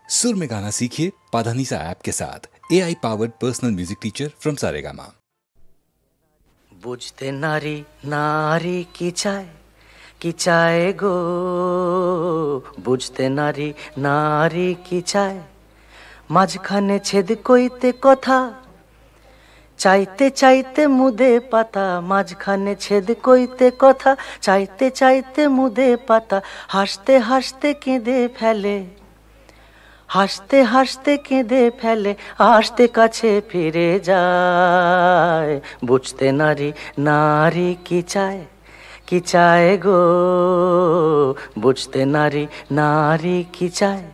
सुर में गाना सीखिए पाधानीसा ऐप के साथ। AI powered personal music teacher from Saregama. বুঝতে নারী নারী কি চায় গো, বুঝতে নারী নারী কি চায়। মাঝখানে ছেদ কইতে কথা, চাইতে চাইতে মুদে পাতা। মাঝখানে ছেদ কইতে কথা, চাইতে চাইতে মুদে পাতা। হাসতে হাসতে কেঁদে ফেলে, হাসতে হাসতে কেঁদে ফেলে, আসতে কাছে ফিরে যায়। বুঝতে নারী নারী কি চায় গো, বুঝতে নারী নারী কি চায়।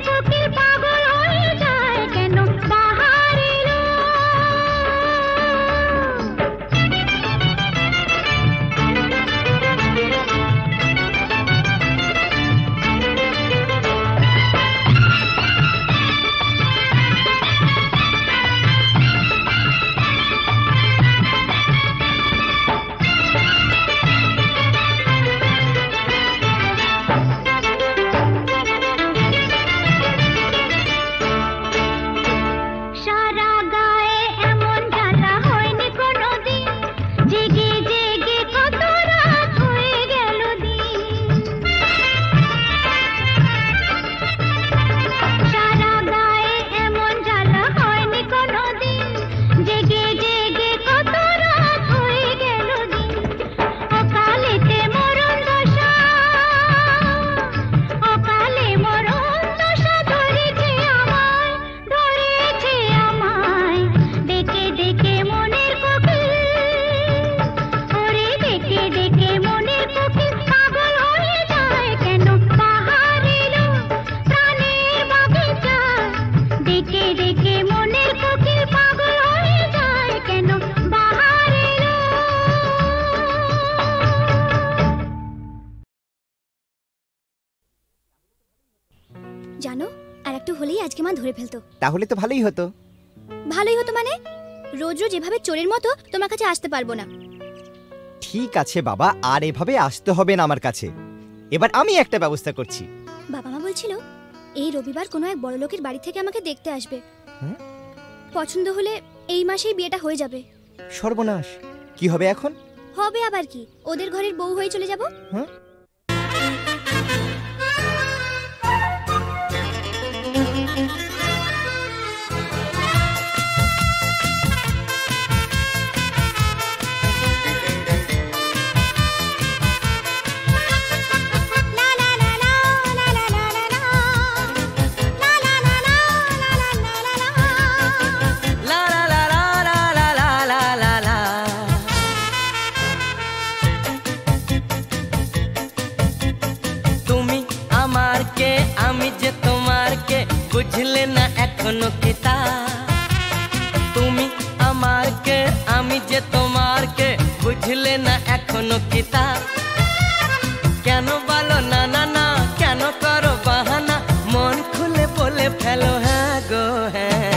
কোকিল পাগল হয়ে যায় কেন বাহার এলো জানো আর একটু হলেই আজকে মা ধরে ফেলতো তাহলে তো ভালোই হতো মানে রোজ রোজ এভাবে চোরের মতো তোমার কাছে আসতে পারবো না ঠিক আছে বাবা আর এভাবে আসতে হবে না আমার কাছে এবার আমি একটা ব্যবস্থা করছি বাবা মা বলছিল এই রবিবার কোনো এক বড় লোকের বাড়ি থেকে আমাকে দেখতে আসবে পছন্দ হলে এই মাসেই বিয়েটা হয়ে যাবে সর্বনাশ কি হবে এখন হবে আবার কি ওদের ঘরের বউ হয়ে চলে যাব হ্যাঁ বুঝলে না এখনো কিতা তুমি আমার কে আমি যে তোমার কে বুঝলে না এখনো কিতা কেন বলো না না না কেন করো বাহানা মন খুলে বলে ফেলো হ্যাঁ গো হ্যাঁ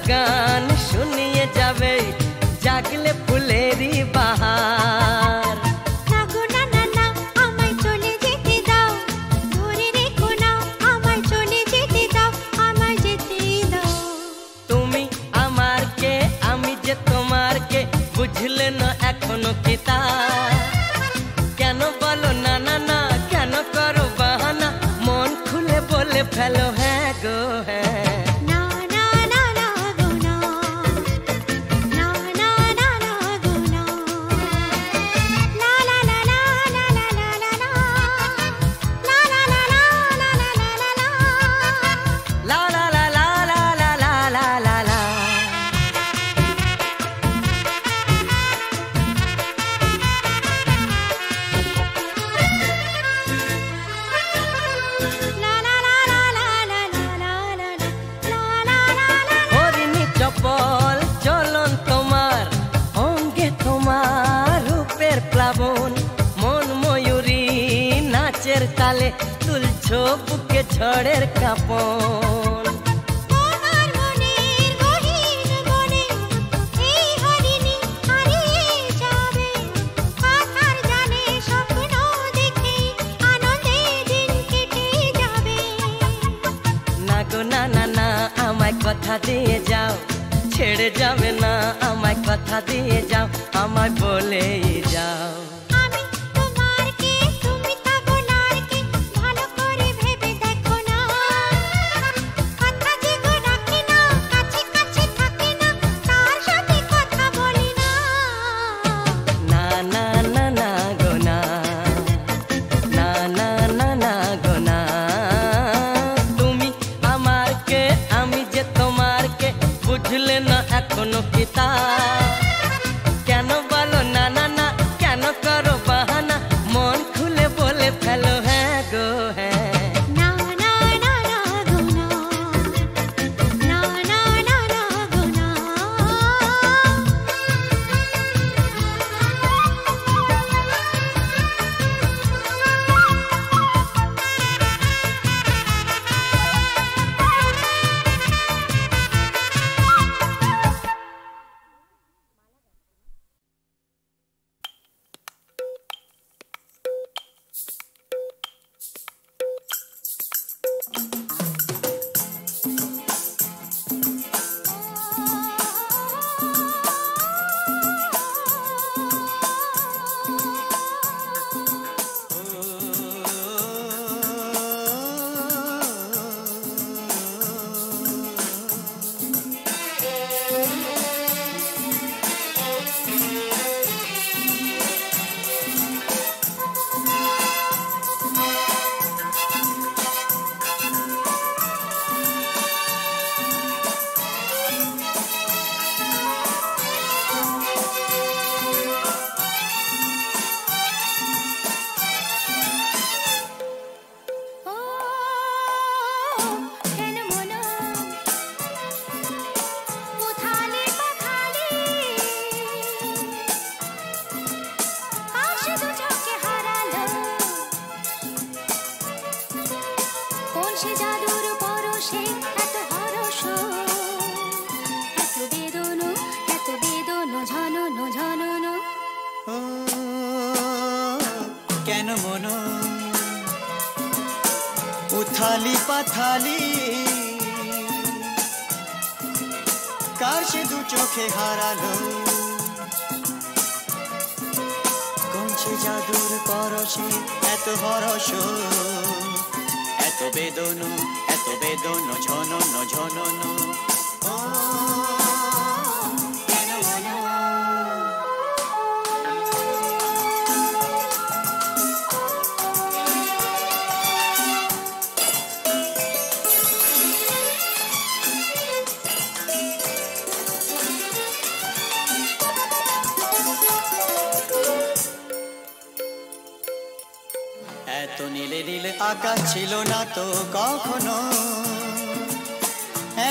গান শুনিয়ে যাবে জাগলে ফুলেরই বাহার না গো না না না আমায় চলে যেতে দাও ধরে রেখো না আমায় চলে যেতে দাও আমায় যেতে দাও তুমি আমার কে আমি যে তোমার কে বুঝলে না এখনো কিতা কেন বলো না না না কেন করো বাহানা মন খুলে বলে ফেলো হ্যাঁ গো হ্যাঁ la la la la তালে তুলছো বুকে ঝড়ের কাঁপন। তোমার মনের গহীন বনে এই হরিণী হারিয়ে যাবে, কথার জানে স্বপ্ন দেখে আনন্দে দিন কেটে যাবে। না গো না না না আমায় কথা দিয়ে যাও, ছেড়ে যাবে না আমায় কথা দিয়ে যাও, আমায় বলেই যাও। আমি তোমার কে তুমি তাবলার কে ভালো করে ভেবে দেখো না, কথা যে গো রাখি না কাছে কাছে থাকে না তার সাথে কথা বলি না। না না না না গো না, না না না না গো না। তুমি আমার কে আমি যে তোমার কে, বুঝলে না এখনো কি তা? কেন বলো না না না, কেন করো বাহানা, মন খুলে বলে ফেলো হ্যাঁ গো হ্যাঁ। না না না না গো না, না না না না গো না। কেন মনো উথালে পাথালে, আশা দু চোখে হারালো, কোন সে জাদুর পরশে এত হরস, এত বেদনো ঝননো ঝননো। কেন মন উথালি পাথালি, কার সে দু চোখে হারালো, কোন সে জাদুর পরশে এত হরস, এত বেদনো ঝননো ঝননো। কেন মন এত নীলে নীলে আকাশ ছিল না তো কখনো,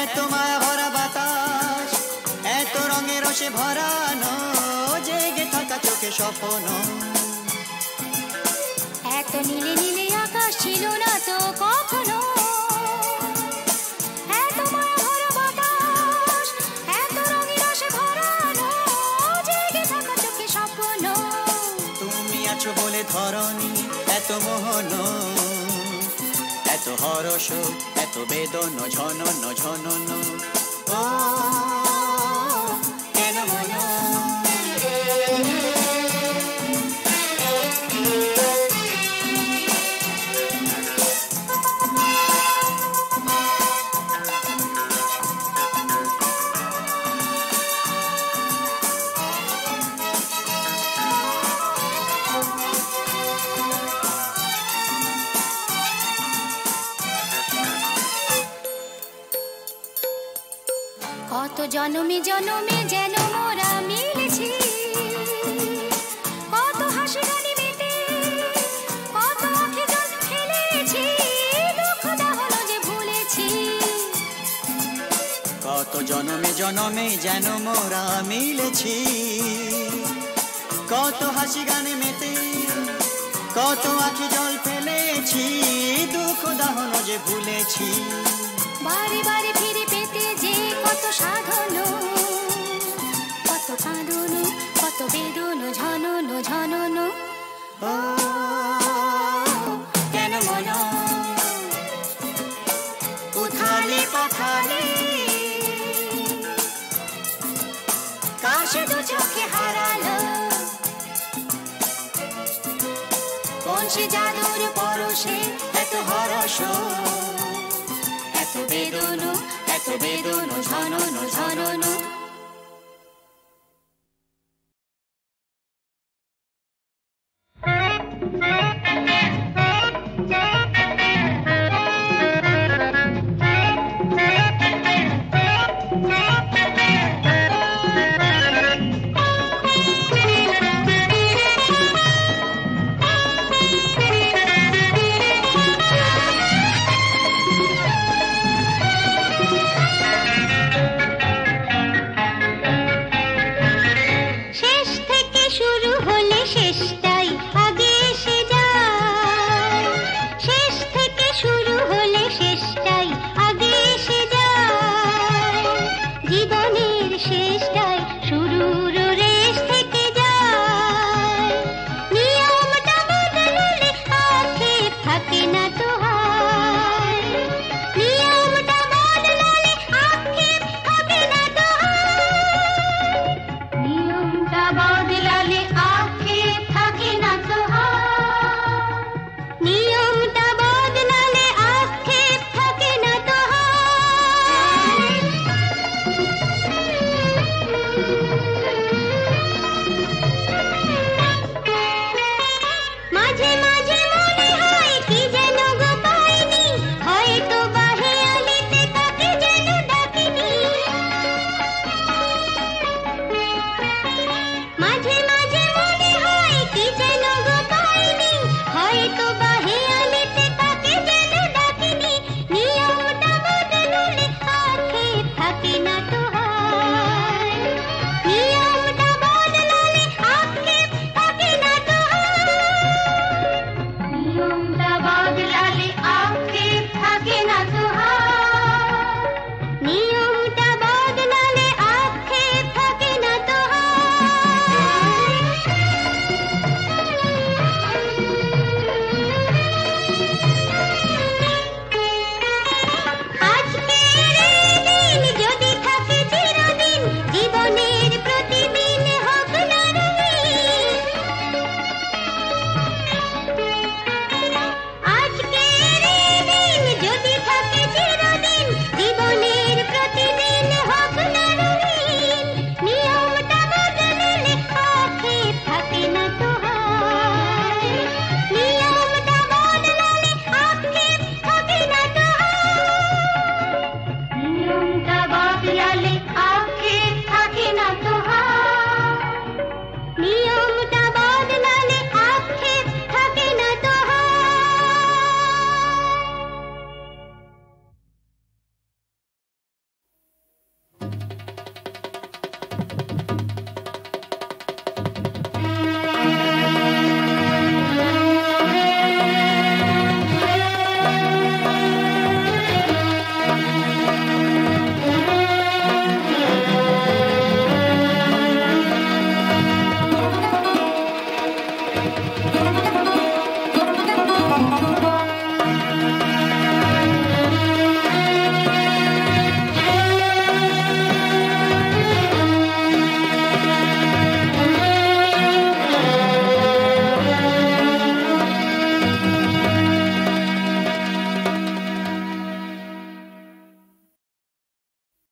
এত মায়া ভরা বাতাস, এত রঙে রসে ভরানো, জেগে থাকা চোখে স্বপ্ন। এত নীলে নীলে আকাশ ছিল না তো কখনো, এত মায়া ভরা বাতাস, এত রঙে রসে ভরানো, জেগে থাকা চোখে স্বপ্ন। তুমি আছো বলে ধরণী এত মোহন, এত হরস, এত বেদন ঝনন ঝনন। ও কেন মন কত জনমে জনমে যেন মোরা মিলেছি, কত হাসি গানে মেতে, কত আঁখি জল ফেলেছি, দুঃখ দাহন যে ভুলেছি। কত জনমে জনমে যেন মোরা মিলেছি, কত হাসি গানে মেতে, কত আঁখি জল ফেলেছি, দুঃখ দাহন যে ভুলেছি। বারে বারে ফিরে পেতে যে কত সাধন, কত কাঁদন, কত বেদন, ঝনন ঝনন। ও কেন মন উথালে পাথালে, কাশে দু চোখে হারালো, কোন সে জাদুর পরশে এত হরস, এত বেদন,